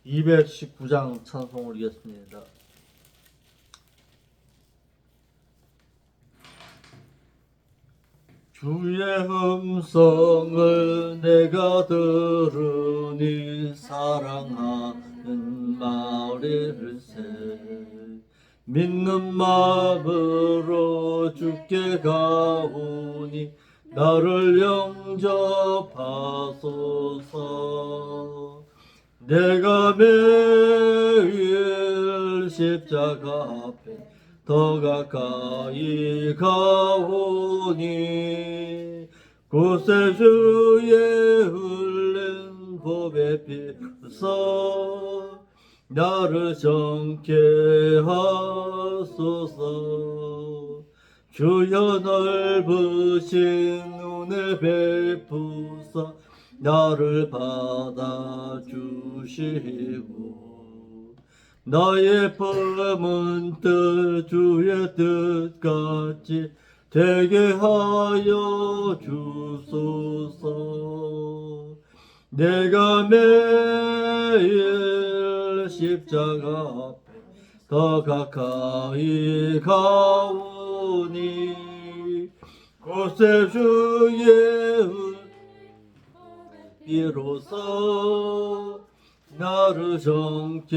219장 찬송 올리겠습니다. 주의 음성을 내가 들으니 사랑하는 마을일세 믿는 마음으로 주께 가오니 나를 영접하소서. 내가 매일 십자가 앞에 더 가까이 가오니 곳에 주의 흘린 보배 피서 나를 정케 하소서. 주여 넓으신 은혜 베푸사 나를 받아주시고 나의 품은 뜻 주의 뜻같이 되게 하여 주소서. 내가 매일 십자가 앞에 더 가까이 가오니 곳에 주의 비로소 나를 정케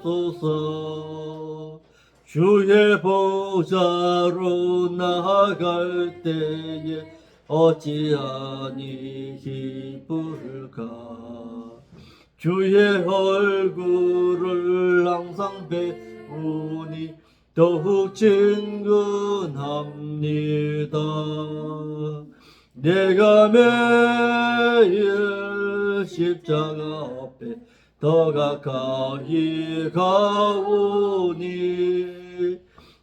하소서. 주의 보좌로 나아갈 때에 어찌하니 기쁠까. 주의 얼굴을 항상 배우니 더욱 친근합니다. 내가 매일 십자가 앞에 더 가까이 가오니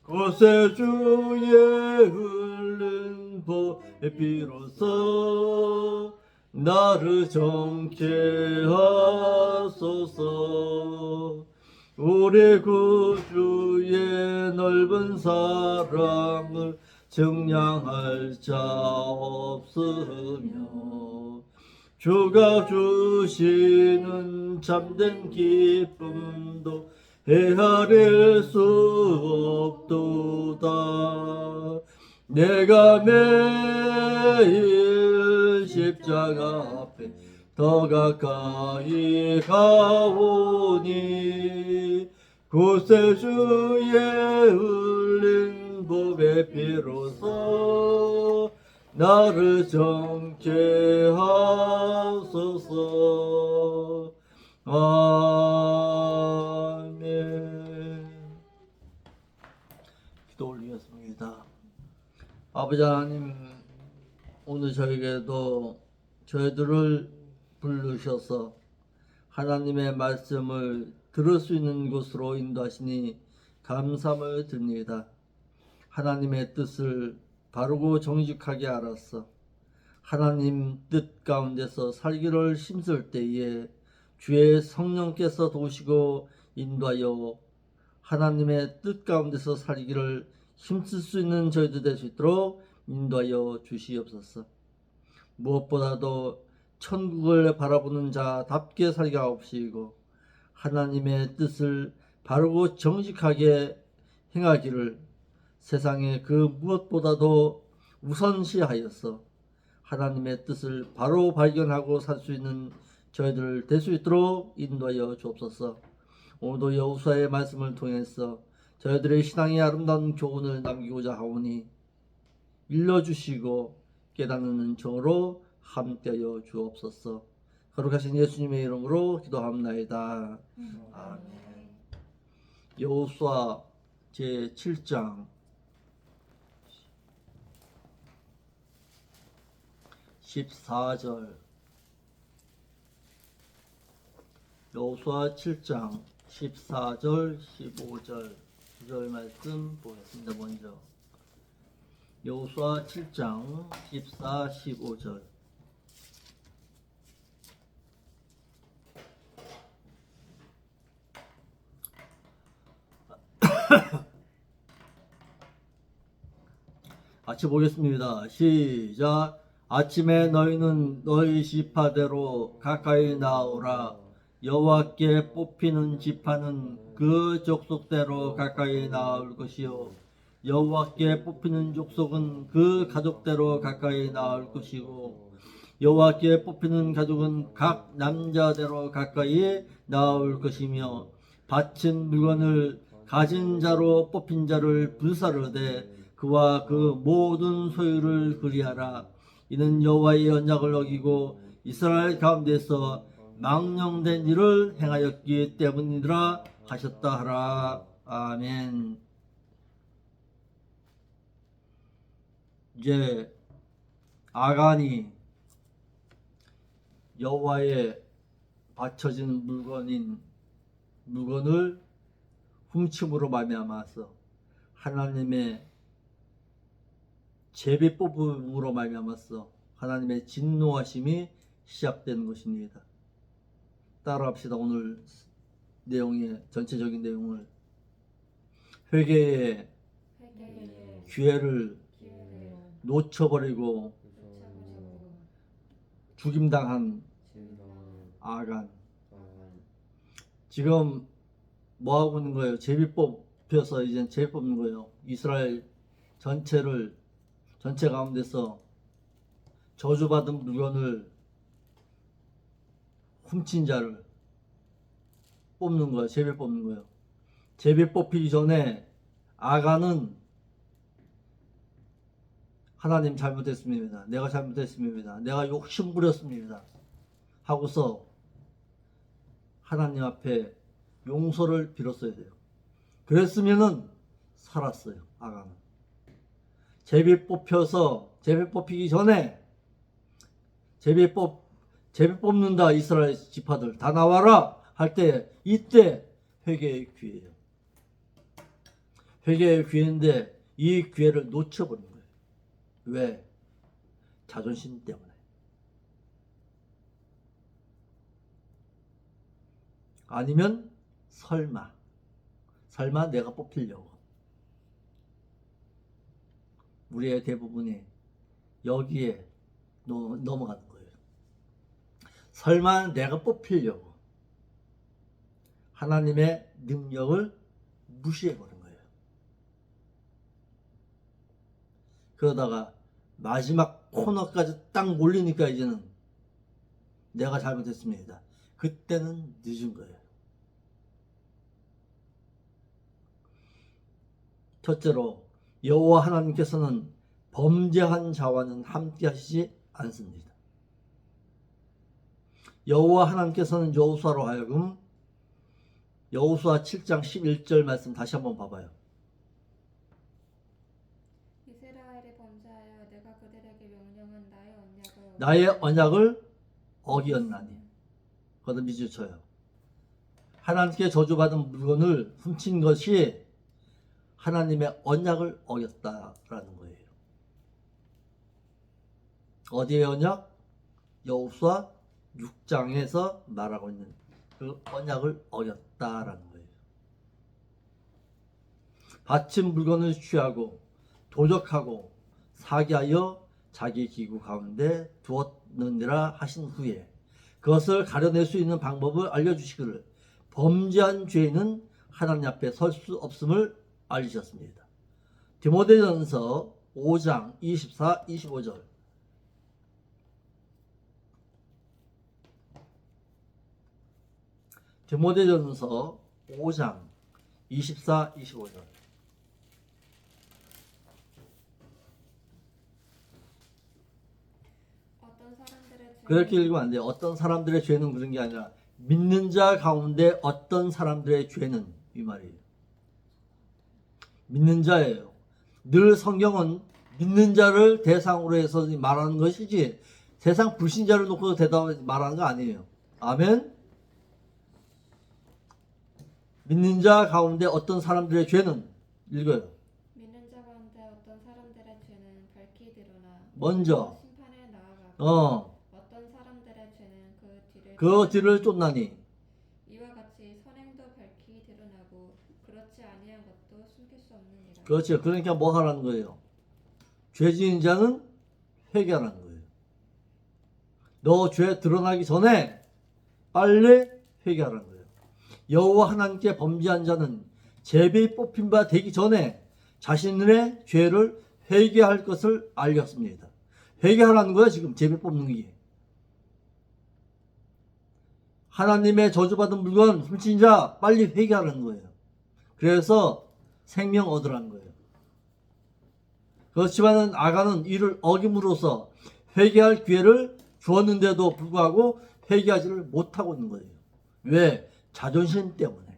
곳에 주의 흘린 보배 비로소 나를 정케 하소서. 우리 구주의 넓은 사랑을 증량할 자 없으며 주가 주시는 참된 기쁨도 헤아릴 수 없도다. 내가 매일 십자가 앞에 더 가까이 가오니 곳에 주의 흘린 보배 피로소 나를 정케 하소서. 아멘. 기도 올리겠습니다. 아버지 하나님, 오늘 저에게도 저희들을 부르셔서 하나님의 말씀을 들을 수 있는 곳으로 인도하시니 감사함을 드립니다. 하나님의 뜻을 바르고 정직하게 알아서 하나님 뜻 가운데서 살기를 힘쓸 때에 주의 성령께서 도우시고 인도하여 하나님의 뜻 가운데서 살기를 힘쓸 수 있는 저희들 될 수 있도록 인도하여 주시옵소서. 무엇보다도 천국을 바라보는 자답게 살게 하옵시고 하나님의 뜻을 바르고 정직하게 행하기를 세상의 그 무엇보다도 우선시하여서 하나님의 뜻을 바로 발견하고 살 수 있는 저희들 될 수 있도록 인도하여 주옵소서. 오늘도 여호수아의 말씀을 통해서 저희들의 신앙의 아름다운 교훈을 남기고자 하오니 일러주시고 깨닫는 은총으로 함께하여 주옵소서. 거룩하신 예수님의 이름으로 기도합나이다. 아멘. 여호수아 제7장 14절. 여호수아 7장 14절 15절 9절 말씀 보겠습니다. 먼저 여호수아 7장 14, 15절. 같이 보겠습니다. 시작. 아침에 너희는 너희 지파대로 가까이 나오라. 여호와께 뽑히는 지파는 그 족속대로 가까이 나올 것이요 여호와께 뽑히는 족속은 그 가족대로 가까이 나올 것이고 여호와께 뽑히는 가족은 각 남자대로 가까이 나올 것이며 바친 물건을 가진 자로 뽑힌 자를 불사르되 그와 그 모든 소유를 그리하라. 이는 여호와의 언약을 어기고 이스라엘 가운데서 망령된 일을 행하였기 때문이라 하셨다 하라. 아멘. 이제 아간이 여호와의 바쳐진 물건을 훔침으로 말미암아서 하나님의 제비뽑음으로 말미암아서 하나님의 진노하심이 시작되는 것입니다. 따라합시다. 오늘 내용의 전체적인 내용을 회개의 기회를 놓쳐버리고 죽임당한 아간. 지금 뭐 하고 있는 거예요? 제비 뽑혀서 이제 제비 뽑는 거예요. 이스라엘 전체 가운데서 저주받은 물건을 훔친 자를 뽑는 거예요. 제비 뽑는 거예요. 제비 뽑히기 전에 아간은 하나님 잘못했습니다. 내가 잘못했습니다. 내가 욕심 부렸습니다. 하고서 하나님 앞에 용서를 빌었어야 돼요. 그랬으면은 살았어요. 아간은. 제비 뽑히기 전에 제비 뽑는다 이스라엘 지파들 다 나와라 할 때 이때 회개의 기회예요. 회개의 기회인데 이 기회를 놓쳐버린 거예요. 왜? 자존심 때문에. 아니면 설마 내가 뽑히려고. 우리의 대부분이 여기에 넘어가는 거예요. 설마 내가 뽑히려고 하나님의 능력을 무시해버린 거예요. 그러다가 마지막 코너까지 딱 몰리니까 이제는 내가 잘못했습니다. 그때는 늦은 거예요. 첫째로 여호와 하나님께서는 범죄한 자와는 함께 하시지 않습니다. 여호와 하나님께서는 여호수아로 하여금 여호수아 7장 11절 말씀 다시 한번 봐봐요. 이스라엘이 범죄하여 내가 그들에게 명령한 나의 언약을 어기었나니. 거듭 미주쳐요. 하나님께 저주받은 물건을 훔친 것이 하나님의 언약을 어겼다라는 거예요. 어디의 언약? 여호수아 6장에서 말하고 있는 그 언약을 어겼다라는 거예요. 바친 물건을 취하고 도적하고 사기하여 자기 기구 가운데 두었느니라 하신 후에 그것을 가려낼 수 있는 방법을 알려주시기를 범죄한 죄인은 하나님 앞에 설 수 없음을 알리셨습니다. 디모데전서 5장 24, 25절. 디모데전서 5장 24, 25절. 그렇게 읽으면 안 돼요. 어떤 사람들의 죄는 그런 게 아니라 믿는 자 가운데 어떤 사람들의 죄는 이 말이에요. 믿는 자예요. 늘 성경은 믿는 자를 대상으로 해서 말하는 것이지 세상 불신자를 놓고 말하는 거 아니에요. 아멘. 믿는 자 가운데 어떤 사람들의 죄는 읽어요. 믿는 자 가운데 어떤 사람들의 죄는 밝히 드러나 먼저 심판에 나아가고 어떤 사람들의 죄는 그 뒤를 쫓나니 이와 같이 선행도 밝히 드러나고 그렇지 아니한 것도 숨길 수 없느니라. 그렇죠. 그러니까 뭐 하라는 거예요? 죄 지은 자는 회개하라는 거예요. 너 죄 드러나기 전에 빨리 회개하라는 거예요. 여호와 하나님께 범죄한 자는 제비 뽑힌 바 되기 전에 자신의 죄를 회개할 것을 알렸습니다. 회개하라는 거예요. 지금 제비 뽑는 게. 하나님의 저주받은 물건 훔친 자 빨리 회개하라는 거예요. 그래서 생명 얻으라는 거예요. 그렇지만 아간은 이를 어김으로써 회개할 기회를 주었는데도 불구하고 회개하지를 못하고 있는 거예요. 왜? 자존심 때문에.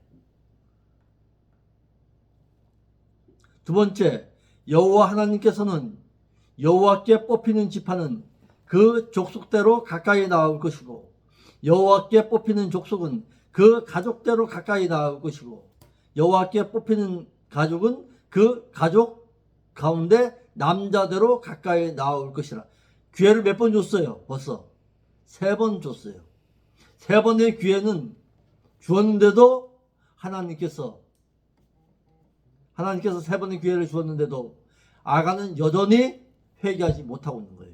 두 번째, 여호와 하나님께서는 여호와께 뽑히는 지파는 그 족속대로 가까이 나올 것이고 여호와께 뽑히는 족속은 그 가족대로 가까이 나올 것이고 여호와께 뽑히는 가족은 그 가족 가운데 남자대로 가까이 나올 것이라. 기회를 몇 번 줬어요? 벌써 3번 줬어요. 3번의 기회는 주었는데도 하나님께서 3번의 기회를 주었는데도 아간은 여전히 회개하지 못하고 있는 거예요.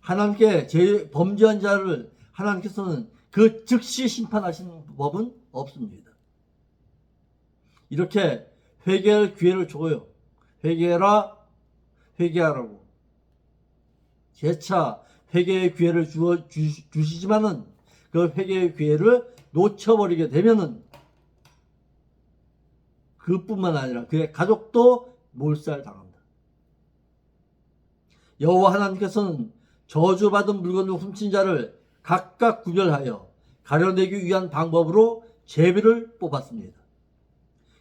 하나님께 범죄한 자를 하나님께서는 그 즉시 심판하시는 법은 없습니다. 이렇게 회개할 기회를 줘요. 회개해라, 회개하라고. 재차 회개의 기회를 주시지만은 그 회개의 기회를 놓쳐버리게 되면은 그뿐만 아니라 그의 가족도 몰살당합니다. 여호와 하나님께서는 저주받은 물건을 훔친 자를 각각 구별하여 가려내기 위한 방법으로 제비를 뽑았습니다.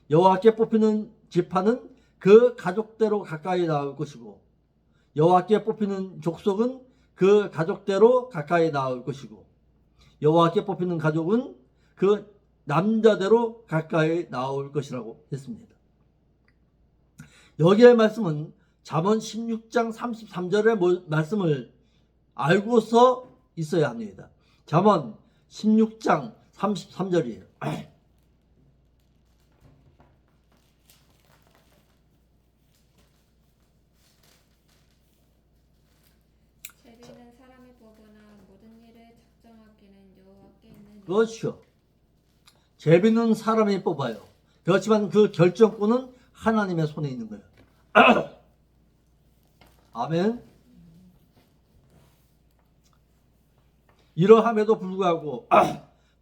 여호와께 뽑히는 지파는 그 가족대로 가까이 나올 것이고 여호와께 뽑히는 족속은 그 가족대로 가까이 나올 것이고 여호와께 뽑히는 가족은 그 남자대로 가까이 나올 것이라고 했습니다. 여기의 말씀은 잠언 16장 33절의 말씀을 알고서 있어야 합니다. 잠언 16장 33절이에요. 제비는 사람이 보거나 모든 일을 작정하기는 여호와께 있는 그렇죠. 제비는 사람이 뽑아요. 그렇지만 그 결정권은 하나님의 손에 있는 거예요. 아멘. 이러함에도 불구하고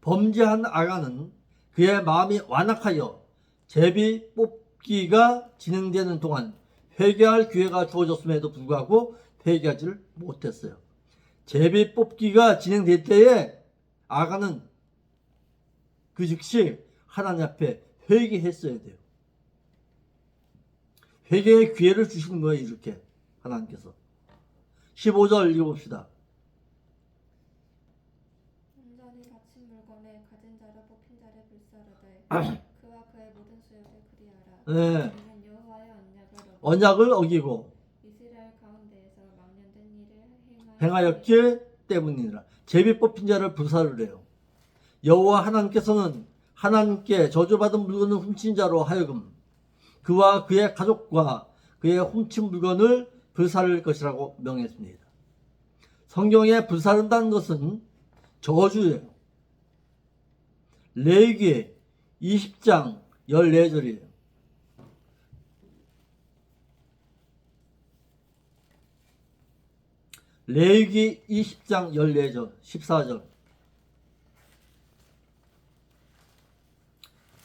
범죄한 아간은 그의 마음이 완악하여 제비 뽑기가 진행되는 동안 회개할 기회가 주어졌음에도 불구하고 회개하지를 못했어요. 제비 뽑기가 진행될 때에 아간은 그 즉시 하나님 앞에 회개했어야 돼요. 회개의 기회를 주시는 거예요. 이렇게 하나님께서. 15절 읽어봅시다. 온전히 갇힌 물건에 가진 자로 뽑힌 자를 불사르되 그와 그의 모든 수욕을 그리하라. 네. 이는 여호와의 언약을 어기고 이스라엘 가운데에서 망령된 일을 행하였기 때문이라. 제비 뽑힌 자를 불사르래요. 여호와 하나님께서는 하나님께 저주받은 물건을 훔친 자로 하여금 그와 그의 가족과 그의 훔친 물건을 불사를 것이라고 명했습니다. 성경에 불사른다는 것은 저주예요. 레위기 20장 14절이에요. 레위기 20장 14절 14절.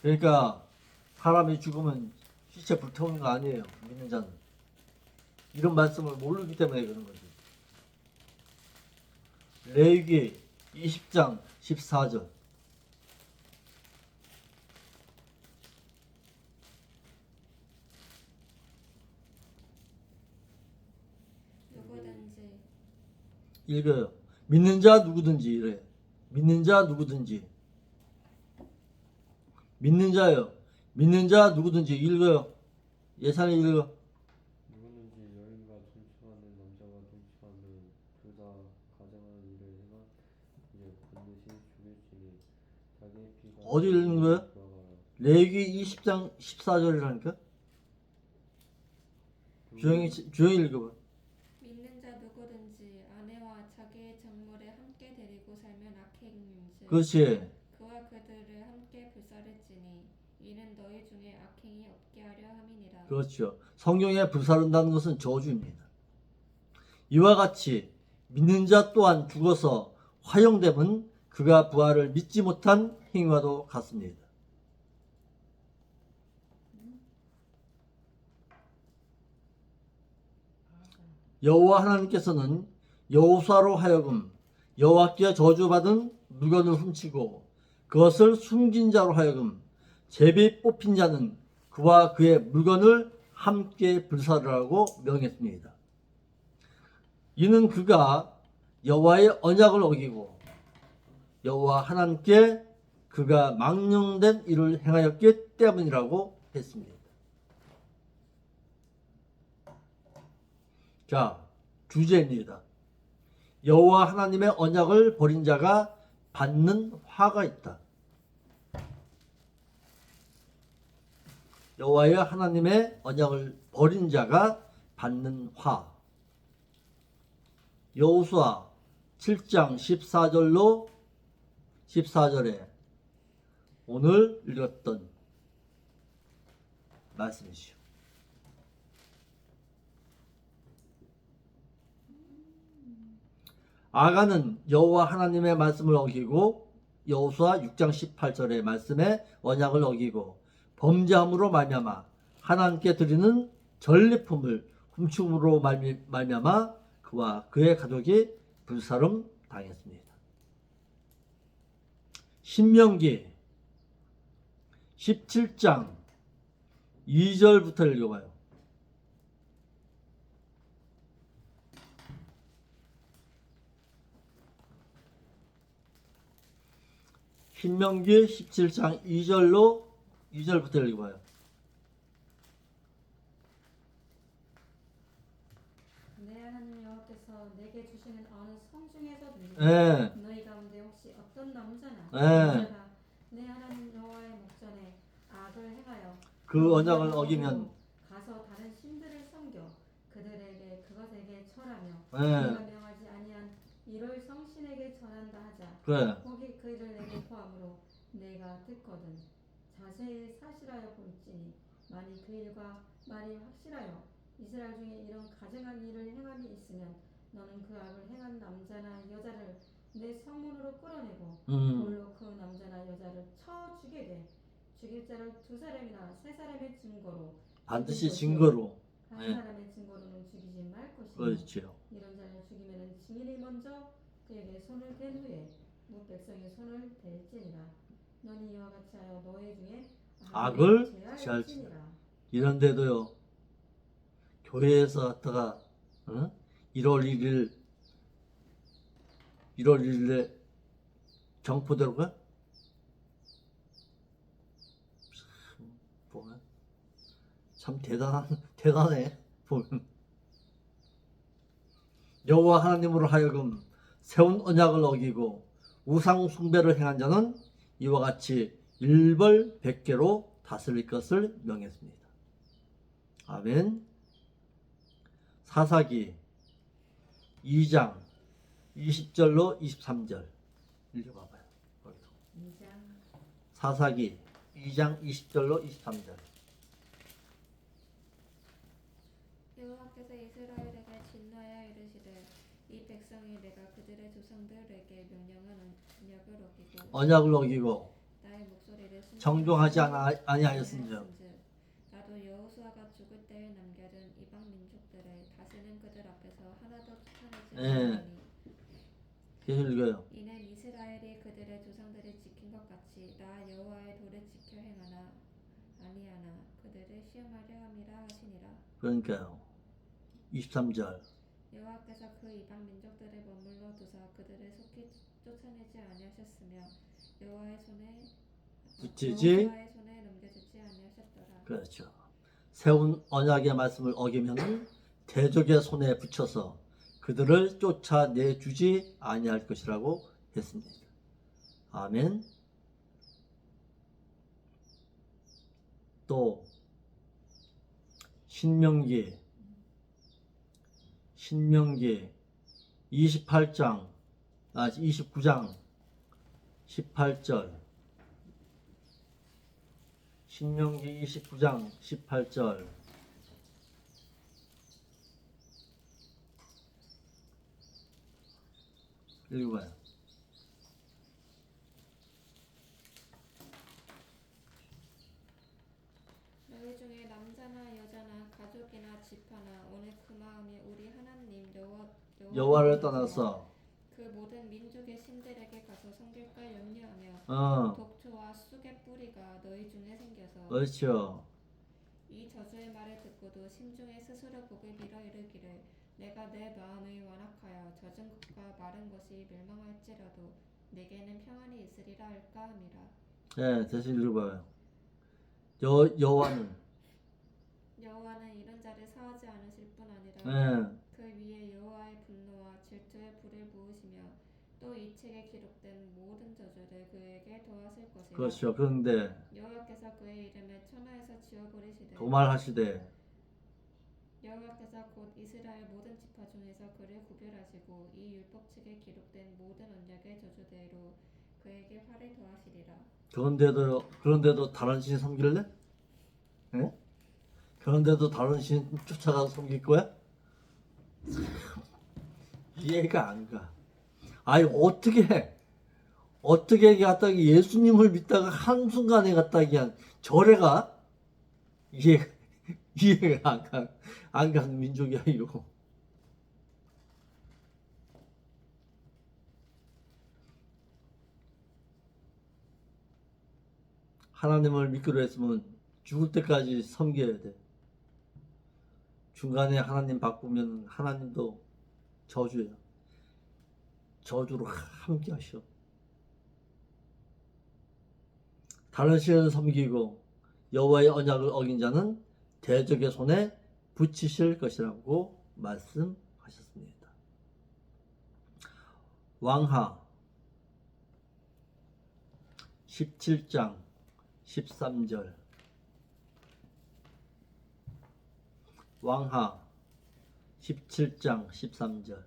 그러니까 사람이 죽으면 시체 불태우는 거 아니에요. 믿는 자는. 이런 말씀을 모르기 때문에 그런 거죠. 레위기 20장 14절. 누구든지 읽어요. 믿는 자 누구든지 이래. 믿는 자 누구든지. 믿는 자요. 믿는 자 누구든지 읽어요. 예산이 읽어. 누구든지 여인과 동침하는 남자와 동침하는 둘 다 가정하는 일을 행한 이를 반드시 죽일지니 자기의 피가 어디 읽는 거야? 돌아가라. 레위기 20장 14절이라니까. 주영이 읽어봐. 믿는 자 누구든지 아내와 자기의 장물에 함께 데리고 살면 악행인즉 그렇지. 그와 그들을 함께 불살을지니 이는 너희 중에 악행이 없게 하려 함이니라. 그렇죠. 성경에 불사른다는 것은 저주입니다. 이와 같이 믿는 자 또한 죽어서 화형됨은 그가 부활을 믿지 못한 행위와도 같습니다. 여호와 하나님께서는 여호수아로 하여금 여호와께 저주받은 물건을 훔치고 그것을 숨긴 자로 하여금 제비 뽑힌 자는 그와 그의 물건을 함께 불사르라고 명했습니다. 이는 그가 여호와의 언약을 어기고 여호와 하나님께 그가 망령된 일을 행하였기 때문이라고 했습니다. 자, 주제입니다. 여호와 하나님의 언약을 버린 자가 받는 화가 있다. 여호와의 하나님의 언약을 버린 자가 받는 화. 여호수아 7장 14절에 오늘 읽었던 말씀이시오. 아간은 여호와 하나님의 말씀을 어기고 여호수아 6장 18절의 말씀에 언약을 어기고 범죄함으로 말미암아 하나님께 드리는 전리품을 훔침으로 말미암아 그와 그의 가족이 불사름 당했습니다. 신명기 17장 2절부터 읽어봐요. 신명기 17장 2절부터 읽어봐요. 내 하나님 여호와께서 내게 주시는 어느 성 중에서든지 예. 너희 가운데 혹시 어떤 남자나 예. 여자가 내 하나님 여호와의 목전에 악을 행하여 그 언약을 어기면 가서 다른 신들을 섬겨 그들에게 그것에게 절하며 예. 네가 명하지 아니한 이를 성신에게 절한다 하자. 그래. 혹이 그 일을 내게 포함으로 내가 듣거든 자세히 사실하여 볼지니 만일 그 일과 말이 확실하여 이스라엘 중에 이런 가증한 일을 행함이 있으면 너는 그 악을 행한 남자나 여자를 내 성문으로 끌어내고 돌로 그 남자나 여자를 쳐 죽이되 죽일 자를 2사람이나 3사람의 증거로 반드시 증거로. 한 네. 사람의 증거로는 죽이지 말 것이며 그렇죠. 이런 자를 죽이면 증인이 먼저 그에게 손을 댄 후에 무 백성이 손을 댈지니라. 너는 이와 같이 하여 너희 중에 악을 제할지니라. 제할지니라. 이런데도요, 교회에서 갔다가 1월 1일에 정포대로 가? 보면 참 대단해. 보면 여호와 하나님으로 하여금 세운 언약을 어기고 우상 숭배를 행한 자는 이와 같이 일벌백계로 다스릴 것을 명했습니다. 아멘. 사사기 2장 20절로 23절 읽어봐봐요. 거기도. 2장 사사기 2장 20절로 23절. 여호와께서 이스라엘에게 진노하여 이르시되 이 백성이 내가 그들의 조상들에게 명령하는 언약을 어기고 나의 목소리를 정종하지 아니하였은즉 나도 여호수아가 죽을 때에 남겨둔 이방 민족들을 다스리는 그들 앞에서 하나도 쫓아내지 네. 아니하니 계속 읽어요. 이는 이스라엘이 그들의 조상들이 지킨 것 같이 나 여호와의 도를 지켜 행하나 아니하나 그들을 시험하려 함이라 하시니라. 그러니까요. 23절. 여호와께서 그 이방 민족들을 머물러 두사 그들을 속히 쫓아내지 아니하셨으며 여호와의 손에 넘겨주지 아니하셨더라. 그렇죠. 세운 언약의 말씀을 어기면 대적의 손에 붙여서 그들을 쫓아내주지 아니할 것이라고 했습니다. 아멘. 또 신명기 29장 18절. 신명기 29장 18절. 읽어봐요. 너희 중에 남자나 여자나 가족이나 집하나 오늘 그 마음이 우리 하나님 여호와를 떠나서 그 모든 민족의 신들에게 가서 섬길까 염려하며 어, 독초와 쑥의 뿌리가 너희 중에 생겨서 그렇죠. 이 저주의 말을 듣고도 심중에 스스로 복을 빌어 이르기를 내가 내 마음을 완악하여 젖은 것과 마른 것이 멸망할지라도 내게는 평안이 있으리라 할까 함이라. 네, 다시 읽어봐요. 여호와는 여호와는 이런 자를 사하지 않으실 뿐 아니라 네, 그 위에 여호와의 분노와 질투의 불을 부으시며 또 이 책에 기록된 모든 저주를 그에게 더하실 것이라. 그렇죠. 그런데 여호와께서 그의 이름을 천하에서 지워버리시되 도말하시되 여호와께서 곧 이스라엘 모든 지파 중에서 그를 구별하시고 이 율법책에 기록된 모든 언약의 저주대로 그에게 화를 더하시리라. 그런데도 다른 신 섬길래? 예? 그런데도 다른 신 쫓아가서 섬길 거야? 이해가 안 가. 아니 어떻게 갖다가 예수님을 믿다가 한순간에 갖다가 그냥 절에 가? 이해가 안 가는 민족이야 이거. 하나님을 믿기로 했으면 죽을 때까지 섬겨야 돼. 중간에 하나님 바꾸면 하나님도 저주야. 저주로 함께 하셔. 다른 신을 섬기고 여호와의 언약을 어긴 자는 대적의 손에 붙이실 것이라고 말씀하셨습니다. 왕하 17장 13절. 왕하 17장 13절.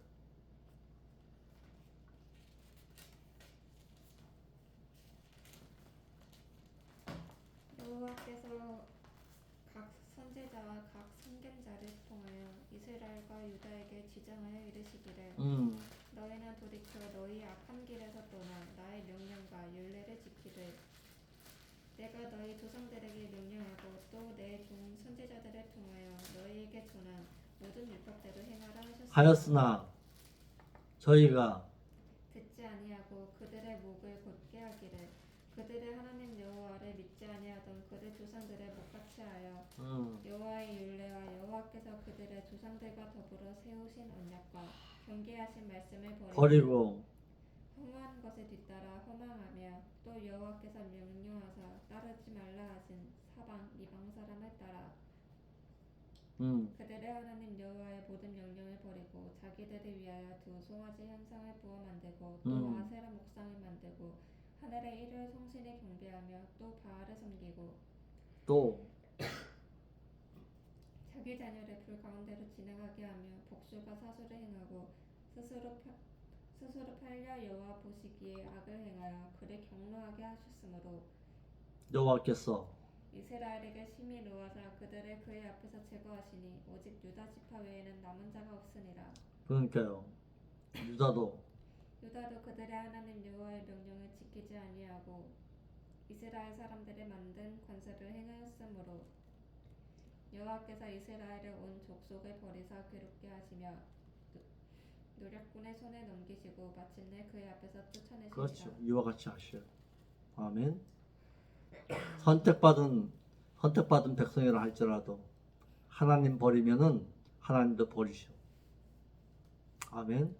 여호와께서 각 선지자와 각 선견자를 통하여 이스라엘과 유다에게 지정하여 이르시기를 너희는 돌이켜 너희 악한 길에서 떠나 나의 명령과 율례를 지키되 내가 너희 조상들에게 명령하고 또 내 종 선지자들을 통하여 너희에게 전한 모든 율법대로 행하라 하였으나 저희가 듣지 아니하고 그들의 목을 곧게 하기를 그들의 하나님 여호와를 믿지 아니하던 그들 조상들의 목같이 하여 여호와의 율례와 여호와께서 그들의 조상들과 더불어 세우신 언약과 경계하신 말씀을 버리고 허무한 것을 뒤따라 허망하며 또 여호와께서 명령하사 따르지 말라 하신 사방 이방 사람을 따라 그들의 하나님 여호와의 모든 명령을 버리고 자기들을 위하여 두 송아지 형상을 부어 만들고 또 아세라 목상을 만들고 하늘의 일을 성신을 경배하며 또 바알을 섬기고 또 자기 자녀를 불 가운데로 지나가게 하며 복수가 사수를 행하고 스스로 팔려 여호와 보시기에 악을 행하여 그를 경노하게 하셨으므로 여호와께서 이스라엘에게 심히 노하사 그들을 그의 앞에서 제거하시니 오직 유다 지파 외에는 남은 자가 없으니라. 그러니까요. 유다도 그들의 하나님 여호와의 명령을 지키지 아니하고 이스라엘 사람들이 만든 관습을 행하였으므로 여호와께서 이스라엘을 온 족속을 버리사 괴롭게 하시며 노략군의 손에 넘기시고 마침내 그의 앞에서 쫓아내시니라. 그렇죠. 이와 같이 하셔요. 아멘. 선택받은 백성이라 할지라도 하나님 버리면은 하나님도 버리셔. 아멘.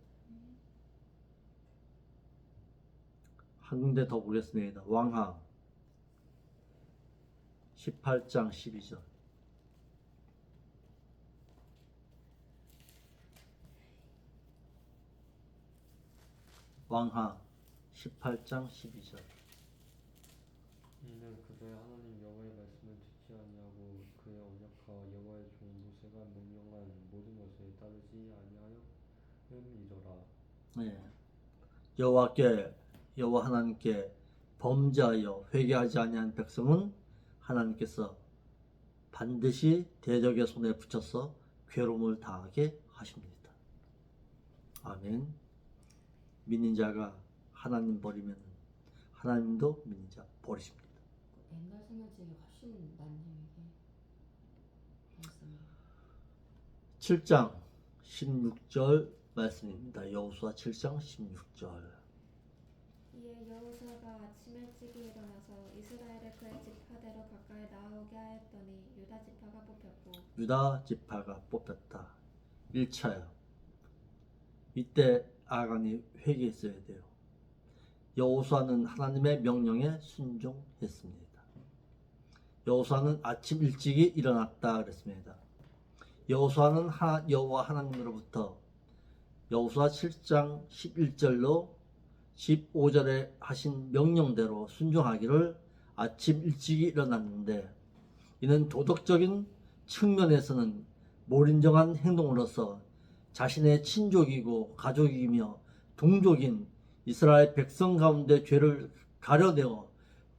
한 군데 더 보겠습니다. 왕하 18장 12절. 왕하 18장 12절. 이는 그들의 하나님 여호와의 말씀을 듣지 아니하고 그의 언약과 여호와의 종 모세가 명령한 모든 것을 따르지 아니하였음이더라. 네. 여호와께 여호와 하나님께 범죄하여 회개하지 아니한 백성은 하나님께서 반드시 대적의 손에 붙여서 괴로움을 당하게 하십니다. 아멘. 믿는 자가 하나님 버리면 하나님도 믿는 자 버리십니다. 옛날 생각지기 훨씬 낫네요 이게. 말씀이. 7장 16절 말씀입니다. 여호수아 7장 16절. 이에 여호수아가 아침 일찍이 일어나서 이스라엘의 그의 지파대로 가까이 나오게 하였더니 유다 지파가 뽑혔고 유다 지파가 뽑혔다. 1차요. 이때 아간이 회개했어야 돼요. 여호수아는 하나님의 명령에 순종했습니다. 여호수아는 아침 일찍이 일어났다 그랬습니다. 여호수아는 여호와 하나님으로부터 여호수아 7장 11절로 15절에 하신 명령대로 순종하기를 아침 일찍이 일어났는데, 이는 도덕적인 측면에서는 몰인정한 행동으로서 자신의 친족이고 가족이며 동족인 이스라엘 백성 가운데 죄를 가려내어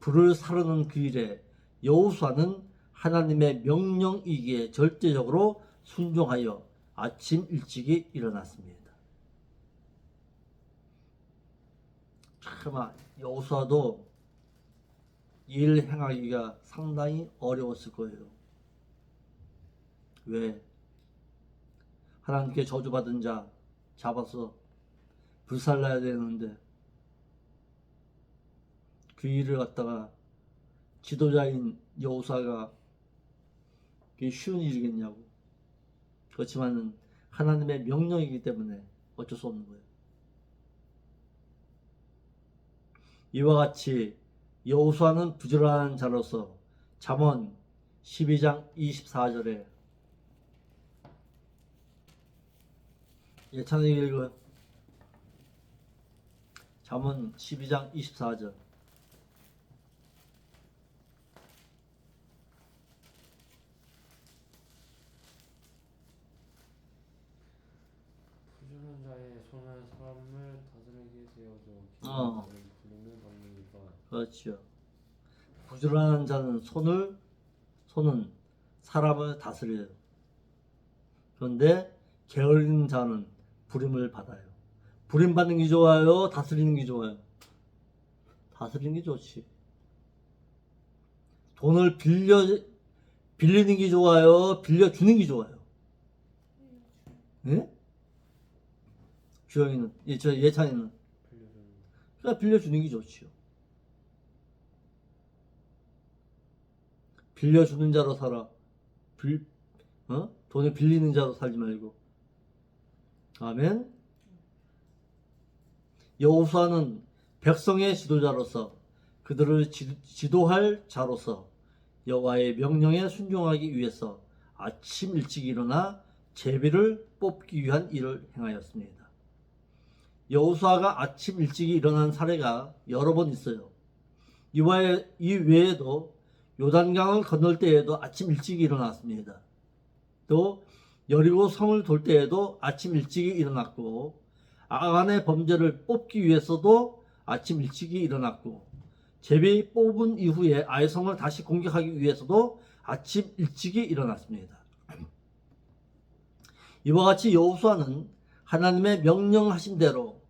불을 사르는 그 일에 여호수아는 하나님의 명령이기에 절대적으로 순종하여 아침 일찍이 일어났습니다. 참 여호수아도 이 일 행하기가 상당히 어려웠을 거예요. 왜? 하나님께 저주받은 자 잡아서 불살라야 되는데 그 일을 갖다가 지도자인 여호수아가 그게 쉬운 일이겠냐고. 그렇지만은 하나님의 명령이기 때문에 어쩔 수 없는 거예요. 이와 같이 여호수아는 부지런한 자로서 잠언 12장 24절에 예찬이 읽어요. 잠언 12장 24절. 부지런한 자의 손은 사람을 다스리게 세워줘. 어. 부르는 방법이다. 그렇죠. 부지런한 자는 손은 사람을 다스려요. 그런데 게으른 자는 부림을 받아요. 부림받는 게 좋아요? 다스리는 게 좋아요? 다스리는 게 좋지. 돈을 빌리는 게 좋아요? 빌려주는 게 좋아요? 예? 주영이는, 예찬이는? 빌려주는 그러니까 빌려주는 게 좋지요. 빌려주는 자로 살아. 돈을 빌리는 자로 살지 말고. 아멘. 여호수아는 백성의 지도자로서 그들을 지도할 자로서 여호와의 명령에 순종하기 위해서 아침 일찍 일어나 제비를 뽑기 위한 일을 행하였습니다. 여호수아가 아침 일찍이 일어난 사례가 여러 번 있어요. 이 외에도 요단강을 건널 때에도 아침 일찍이 일어났습니다. 또 여리고 성을 돌 때에도 아침 일찍이 일어났고, 아간의 범죄를 뽑기 위해서도 아침 일찍이 일어났고, 제비 뽑은 이후에 아이성을 다시 공격하기 위해서도 아침 일찍이 일어났습니다. 이와 같이 여호수아는 하나님의 명령하신 대로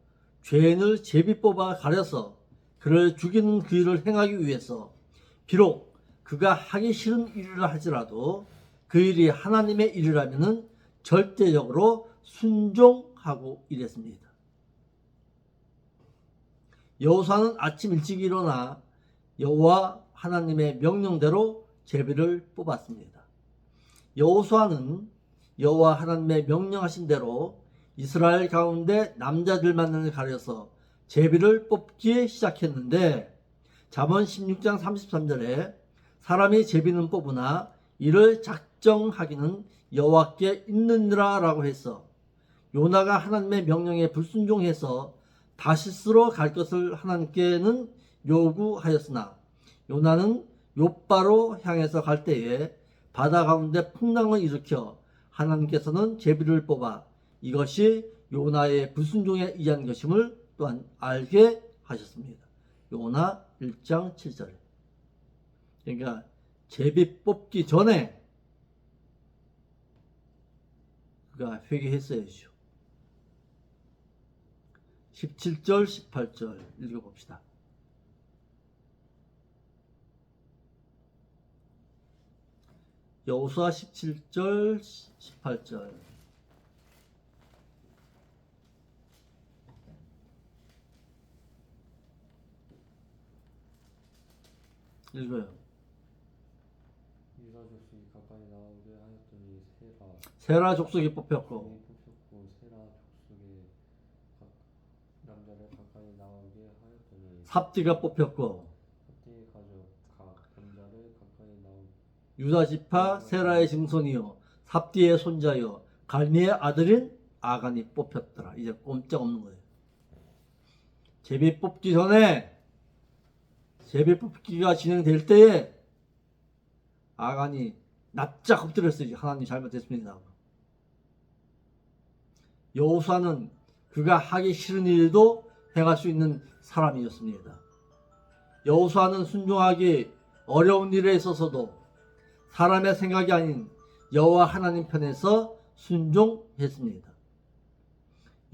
죄인을 제비 뽑아 가려서 그를 죽이는 그 일을 행하기 위해서 비록 그가 하기 싫은 일을 할지라도 그 일이 하나님의 일이라면은 절대적으로 순종하고 일했습니다. 여호수아는 아침 일찍 일어나 여호와 하나님의 명령대로 제비를 뽑았습니다. 여호수아는 여호와 하나님의 명령하신 대로 이스라엘 가운데 남자들만을 가려서 제비를 뽑기 시작했는데, 잠언 16장 33절에 사람이 제비는 뽑으나 이를 작정하기는 여호와께 있느니라 라고 해서 요나가 하나님의 명령에 불순종해서 다시스로 갈 것을 하나님께는 요구하였으나 요나는 욥바로 향해서 갈 때에 바다 가운데 풍랑을 일으켜 하나님께서는 제비를 뽑아 이것이 요나의 불순종에 의한 것임을 또한 알게 하셨습니다. 요나 1장 7절. 그러니까 제비 뽑기 전에 그가 회개했어야죠. 17절 18절 읽어봅시다. 여호수아 17절 18절 읽어요. 유다 족속이 가까이 나오게 하였더니 세라 족속이 뽑혔고 뽑혔고 세라 족속의 남자를 가까이 나오게 하였더니 삽디가 뽑혔고 삽디의 가족 각 남자를 가까이 나오게 유다 지파 세라의 증손이요 삽디의 손자요 갈미의 아들인 아간이 뽑혔더라. 이제 꼼짝없는 거예요. 제비 뽑기 전에 제비 뽑기가 진행될 때에 아간이 납작 엎드렸어요. 하나님 잘못했습니다. 여호수아는 그가 하기 싫은 일도 행할 수 있는 사람이었습니다. 여호수아는 순종하기 어려운 일에 있어서도 사람의 생각이 아닌 여호와 하나님 편에서 순종했습니다.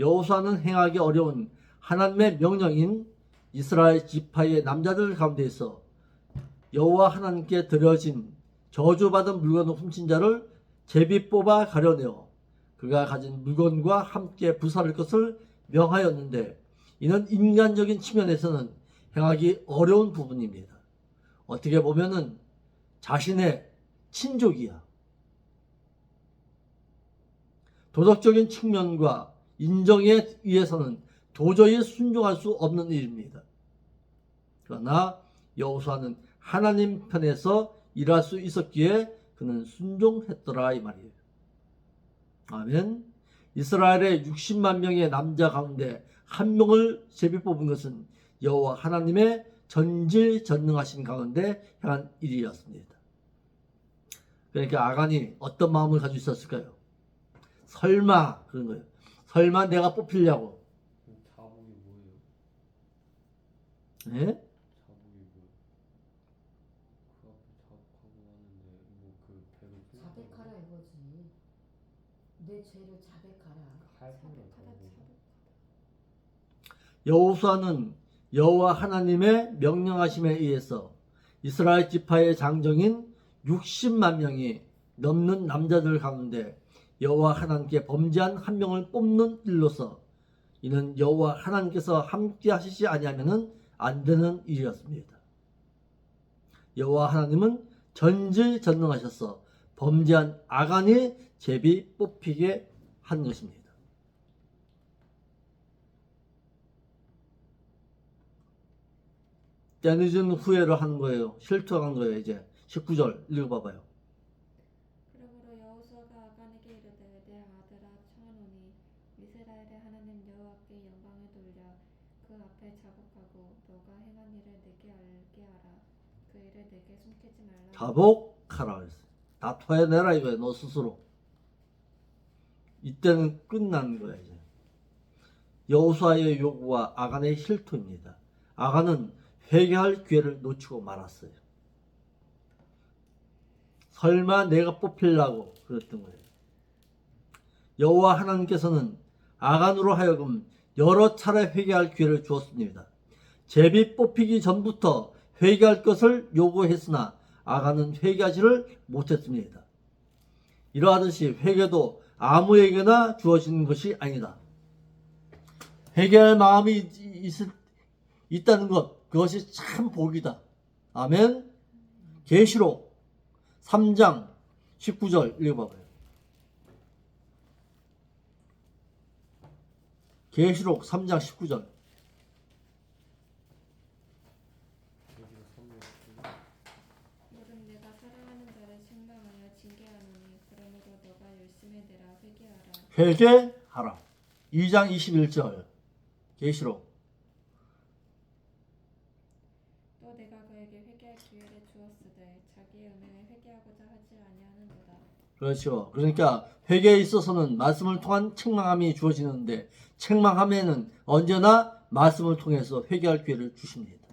여호수아는 행하기 어려운 하나님의 명령인 이스라엘 지파의 남자들 가운데서 여호와 하나님께 드려진 저주받은 물건을 훔친 자를 제비 뽑아 가려내어 그가 가진 물건과 함께 부살할 것을 명하였는데 이는 인간적인 측면에서는 행하기 어려운 부분입니다. 어떻게 보면은 자신의 친족이야. 도덕적인 측면과 인정에 의해서는 도저히 순종할 수 없는 일입니다. 그러나 여호수아는 하나님 편에서 일할 수 있었기에 그는 순종했더라 이 말이에요. 아멘. 이스라엘의 60만 명의 남자 가운데 한 명을 제비 뽑은 것은 여호와 하나님의 전지전능하신 가운데 행한 일이었습니다. 그러니까 아간이 어떤 마음을 가지고 있었을까요? 설마 그런 거예요. 설마 내가 뽑히려고. 자복이 뭐예요? 예? 자복이 뭐예요? 그 앞에 자복하고 하는데 뭐 그 배를 자백하라 이거지. 내 죄를 자백하라. 자백하다 여호수아는 여호와 하나님의 명령하심에 의해서 이스라엘 지파의 장정인 60만 명이 넘는 남자들 가운데 여호와 하나님께 범죄한 한 명을 뽑는 일로서 이는 여호와 하나님께서 함께 하시지 아니하면은 안 되는 일이었습니다. 여호와 하나님은 전지전능하셔서 범죄한 아간이 제비 뽑히게 한 것입니다. 때늦은 후회를 하는 거예요. 실토한 거예요. 이제 19절 읽어봐봐요. 그러므로 여호수아가 아간에게 이르되 내 아들아 청하노니 이스라엘의 하나님 여호와께 영광을 돌려 그 앞에 자복하고 너가 행한 일을 내게 알게 하라. 그 일을 내게 숨기지 말라. 자복하라 그랬어요. 다 토해내라 이거예요. 너 스스로. 이때는 끝난 거야 이제. 여호수아의 요구와 아간의 실토입니다. 아간은 회개할 기회를 놓치고 말았어요. 설마 내가 뽑히려고 그랬던 거예요. 여호와 하나님께서는 아간으로 하여금 여러 차례 회개할 기회를 주었습니다. 제비 뽑히기 전부터 회개할 것을 요구했으나 아간은 회개하지를 못했습니다. 이러하듯이 회개도 아무에게나 주어지는 것이 아니다. 회개할 마음이 있다는 것, 그것이 참 복이다. 아멘. 계시록 3장 19절 읽어봐봐요. 계시록 3장 19절. 너는 내가 사랑하는 자를 책망하여 징계하노니 그러므로 너가 열심히 내라 회개하라. 회개하라. 2장 21절. 계시록. 또 내가 그에게 회개할 기회를 주었으되 자기의 은혜에 회개하고자 하지 아니하는도다. 그렇죠. 그러니까 회개에 있어서는 말씀을 통한 책망함이 주어지는데 책망함에는 언제나 말씀을 통해서 회개할 기회를 주십니다.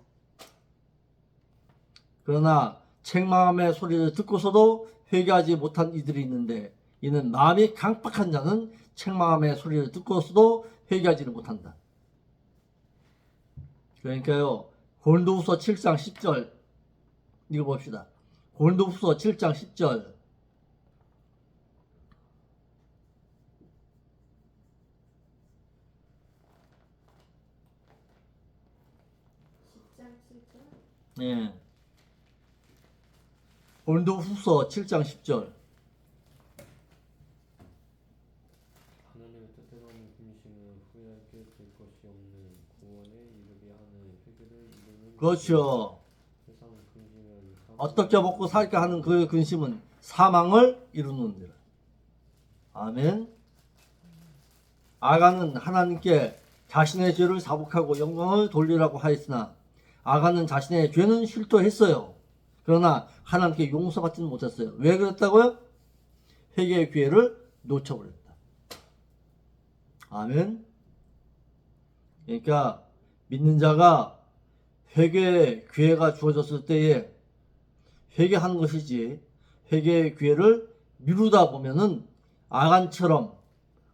그러나 책망함의 소리를 듣고서도 회개하지 못한 이들이 있는데 이는 마음이 강팍한 자는 책망함의 소리를 듣고서도 회개하지를 못한다. 그러니까요, 고린도후서 7장 10절 읽어봅시다. 고린도후서 7장 10절. 10장 7절. 예. 고린도후서 7장 10절. 하나님의 뜻대로 하는 금식은 후회할 게 될 것이 없는 구원에 이르게 하는 회개를 이루는 그렇죠. 세상 금식은 어떻게 먹고 살까 하는 그 근심은 사망을 이루는니라. 아멘. 아간은 하나님께 자신의 죄를 사복하고 영광을 돌리라고 하였으나 아간은 자신의 죄는 실토했어요. 그러나 하나님께 용서받지는 못했어요. 왜 그랬다고요? 회개의 기회를 놓쳐버렸다. 아멘. 그러니까 믿는 자가 회개의 기회가 주어졌을 때에 회개하는 것이지 회개의 기회를 미루다 보면은 아간처럼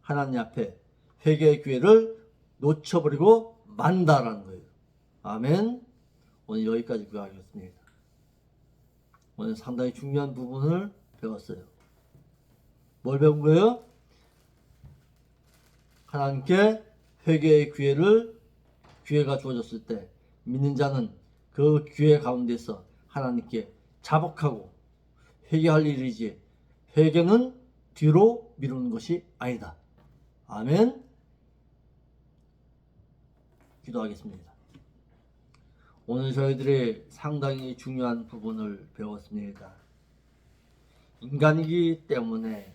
하나님 앞에 회개의 기회를 놓쳐버리고 만다라는 거예요. 아멘. 오늘 여기까지 구하겠습니다. 오늘 상당히 중요한 부분을 배웠어요. 뭘 배운 거예요? 하나님께 회개의 기회가 주어졌을 때 믿는 자는 그 기회 가운데서 하나님께 자복하고 회개할 일이지 회개는 뒤로 미루는 것이 아니다. 아멘. 기도하겠습니다. 오늘 저희들이 상당히 중요한 부분을 배웠습니다. 인간이기 때문에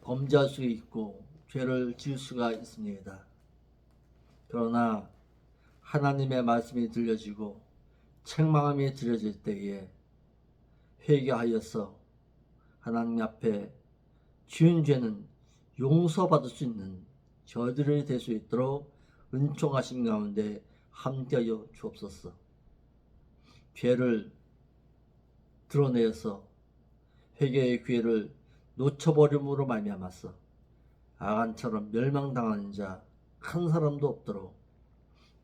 범죄할 수 있고 죄를 지을 수가 있습니다. 그러나 하나님의 말씀이 들려지고 책망함이 들려질 때에 회개하여서 하나님 앞에 지은 죄는 용서받을 수 있는 저희들이 될 수 있도록 은총하신 가운데 함께하여 주옵소서. 죄를 드러내어서 회개의 기회를 놓쳐버림으로 말미암아서 아간처럼 멸망당하는 자 한 사람도 없도록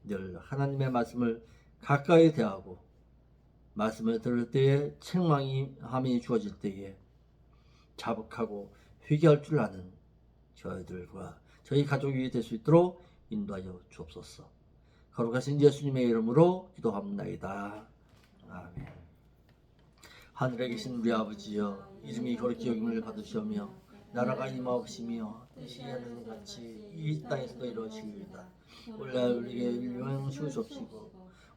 늘 하나님의 말씀을 가까이 대하고 말씀을 들을 때에 책망함이 주어질 때에 자복하고 회개할 줄 아는 저희들과 저희 가족이 될 수 있도록 인도하여 주옵소서. 거룩하신 예수님의 이름으로 기도합나이다. 아멘. 하늘에 계신 우리 아버지여, 이름이 거룩히 여김을 받으시오며 나라가 임하옵시며 뜻이 하늘과 같이 이 땅에서도 이루어지이다. 오늘날 우리에게 영광 주옵시고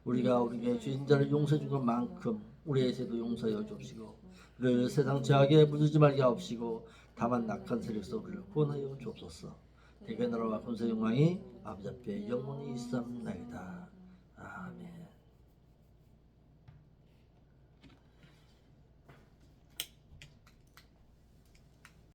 우리가 우리에게 죄인 자를 용서해 준 것만큼 우리의 죄도 용서하여 주옵시고 우리를 세상 죄악에 물들지 말게 하옵시고 다만 낙한 세력에서 우리를 구원하여 주옵소서. 대개 나라와 권세 영광이 아버지 앞에 영원히 있사옵나이다. 아멘.